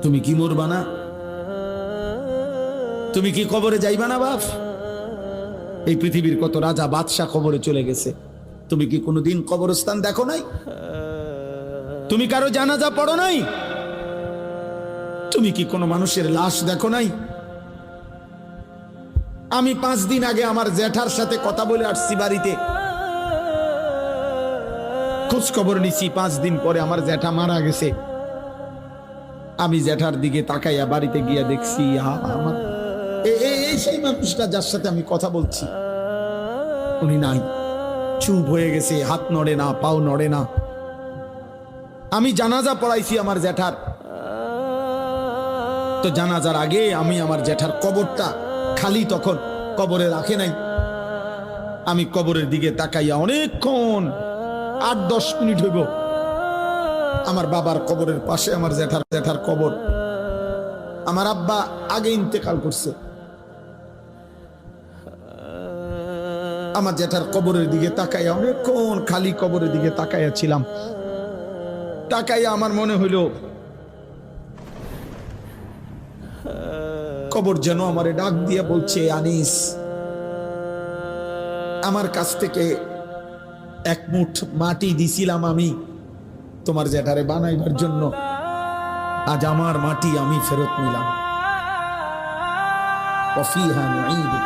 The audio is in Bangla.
তুমি কি মরবা না? তুমি কি কবরে যাইবা না বাপ? এই পৃথিবীর কত রাজা বাদশাহ কবরে চলে গেছে, তুমি কি কোনোদিন কবরস্থান দেখো নাই? তুমি কারো জানাজা পড়ো নাই? তুমি কি কোনো মানুষের লাশ দেখো নাই? আমি 5 দিন আগে আমার জ্যাঠার সাথে কথা বলে আসছি, বাড়িতে খোঁজ খবর নিছি। 5 দিন পরে আমার জ্যাঠা মারা গেছে। আমি জ্যাঠার দিকে তাকাইয়া বাড়িতে গিয়া দেখছি আমার এই সেই মানুষটা যার সাথে আমি কথা বলছি, উনি নাই, চুপ হয়ে গেছে, হাত নড়ে না, পাও নড়ে না। আমি জানাজা পড়াইছি আমার জ্যাঠার, তো জানাজার আগে আমি আমার জ্যাঠার কবরটা খালি, তখন কবরে রাখে নাই। আমি কবরের দিকে তাকাইয়া অনেকক্ষণ 8-10 মিনিট হইব, আমার বাবার কবরের পাশে আমার জ্যাঠার কবর। আমার আব্বা আগে ইন্তেকাল করছে। আমার জ্যাঠার কবরের দিকে তাকাইয়া অনেকক্ষণ খালি কবরের দিকে তাকাইয়া ছিলাম। তাকাইয়া আমার মনে হইল কবর যেন আমারে ডাক দিয়ে বলছে, আনিস, আমার কাছ থেকে 1 মুঠ মাটি দিছিলাম আমি তোমার জ্যাঠারে বানাইবার জন্য, আজ আমার মাটি আমি ফেরত নিলাম। ওয়াফিহা নুঈদুক